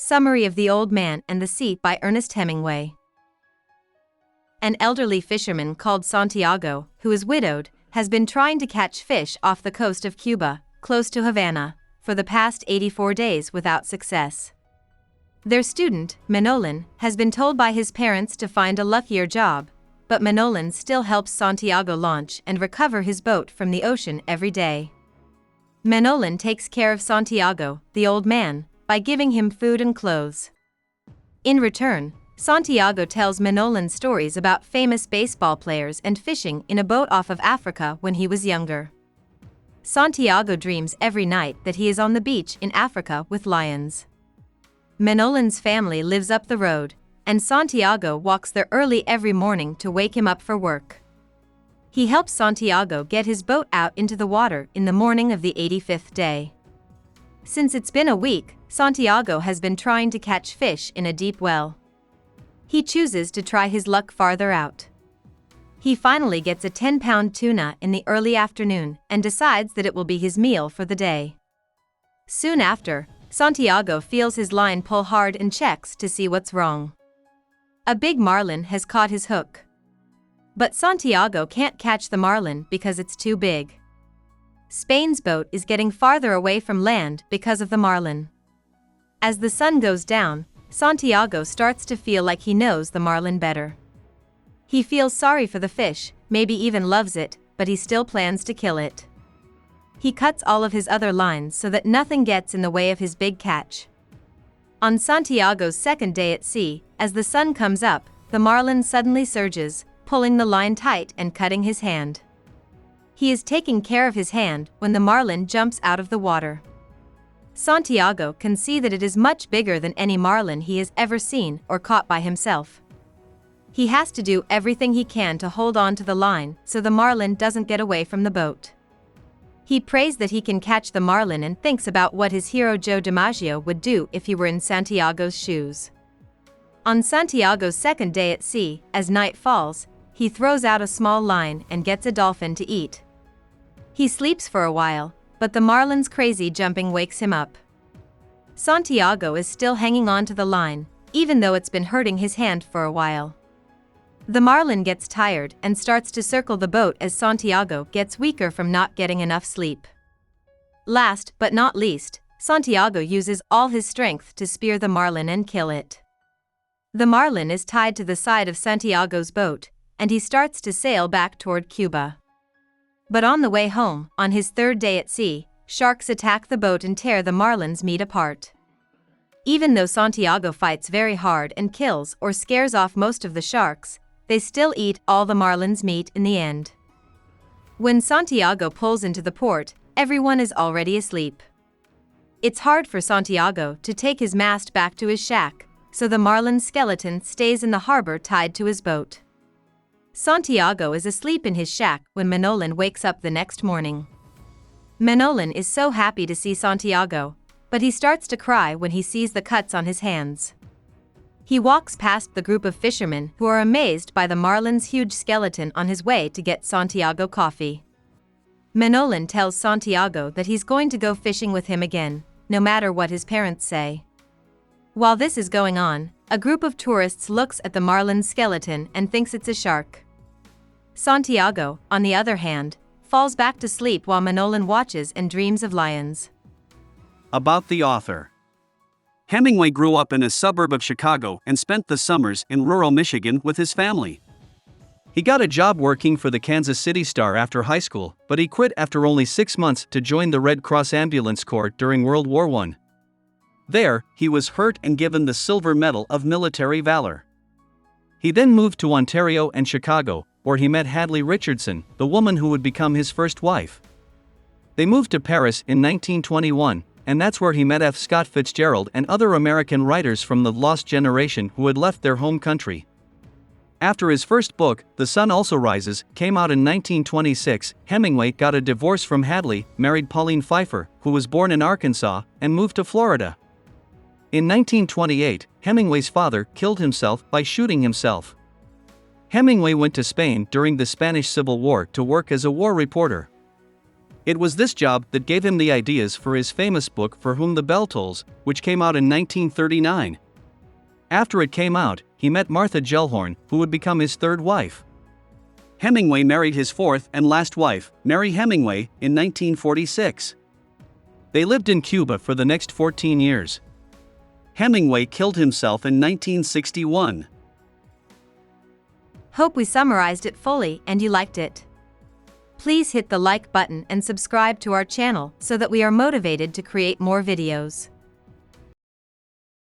Summary of The Old Man and the Sea by Ernest Hemingway. An elderly fisherman called Santiago, who is widowed, has been trying to catch fish off the coast of Cuba, close to Havana, for the past 84 days without success. Their student, Manolin, has been told by his parents to find a luckier job, but Manolin still helps Santiago launch and recover his boat from the ocean every day. Manolin takes care of Santiago, the old man, by giving him food and clothes. In return, Santiago tells Manolin stories about famous baseball players and fishing in a boat off of Africa when he was younger. Santiago dreams every night that he is on the beach in Africa with lions. Manolin's family lives up the road, and Santiago walks there early every morning to wake him up for work. He helps Santiago get his boat out into the water in the morning of the 85th day. Since it's been a week, Santiago has been trying to catch fish in a deep well. He chooses to try his luck farther out. He finally gets a 10-pound tuna in the early afternoon and decides that it will be his meal for the day. Soon after, Santiago feels his line pull hard and checks to see what's wrong. A big marlin has caught his hook. But Santiago can't catch the marlin because it's too big. Spain's boat is getting farther away from land because of the marlin. As the sun goes down, Santiago starts to feel like he knows the marlin better. He feels sorry for the fish, maybe even loves it, but he still plans to kill it. He cuts all of his other lines so that nothing gets in the way of his big catch. On Santiago's second day at sea, as the sun comes up, the marlin suddenly surges, pulling the line tight and cutting his hand. He is taking care of his hand when the marlin jumps out of the water. Santiago can see that it is much bigger than any marlin he has ever seen or caught by himself. He has to do everything he can to hold on to the line so the marlin doesn't get away from the boat. He prays that he can catch the marlin and thinks about what his hero Joe DiMaggio would do if he were in Santiago's shoes. On Santiago's second day at sea, as night falls, he throws out a small line and gets a dolphin to eat. He sleeps for a while, but the marlin's crazy jumping wakes him up. Santiago is still hanging on to the line, even though it's been hurting his hand for a while. The marlin gets tired and starts to circle the boat as Santiago gets weaker from not getting enough sleep. Last but not least, Santiago uses all his strength to spear the marlin and kill it. The marlin is tied to the side of Santiago's boat, and he starts to sail back toward Cuba. But on the way home, on his third day at sea, sharks attack the boat and tear the marlin's meat apart. Even though Santiago fights very hard and kills or scares off most of the sharks, they still eat all the marlin's meat in the end. When Santiago pulls into the port, everyone is already asleep. It's hard for Santiago to take his mast back to his shack, so the marlin's skeleton stays in the harbor tied to his boat. Santiago is asleep in his shack when Manolin wakes up the next morning. Manolin is so happy to see Santiago, but he starts to cry when he sees the cuts on his hands. He walks past the group of fishermen who are amazed by the marlin's huge skeleton on his way to get Santiago coffee. Manolin tells Santiago that he's going to go fishing with him again, no matter what his parents say. While this is going on, a group of tourists looks at the marlin's skeleton and thinks it's a shark. Santiago, on the other hand, falls back to sleep while Manolin watches and dreams of lions. About the author. Hemingway grew up in a suburb of Chicago and spent the summers in rural Michigan with his family. He got a job working for the Kansas City Star after high school, but he quit after only 6 months to join the Red Cross Ambulance Corps during World War I. There, he was hurt and given the Silver Medal of Military Valor. He then moved to Ontario and Chicago, where he met Hadley Richardson, the woman who would become his first wife. They moved to Paris in 1921, and that's where he met F. Scott Fitzgerald and other American writers from the lost generation who had left their home country. After his first book, The Sun Also Rises, came out in 1926, Hemingway got a divorce from Hadley, married Pauline Pfeiffer, who was born in Arkansas, and moved to Florida. In 1928, Hemingway's father killed himself by shooting himself. Hemingway went to Spain during the Spanish Civil War to work as a war reporter. It was this job that gave him the ideas for his famous book For Whom the Bell Tolls, which came out in 1939. After it came out, he met Martha Gellhorn, who would become his third wife. Hemingway married his fourth and last wife, Mary Hemingway, in 1946. They lived in Cuba for the next 14 years. Hemingway killed himself in 1961. Hope we summarized it fully and you liked it. Please hit the like button and subscribe to our channel so that we are motivated to create more videos.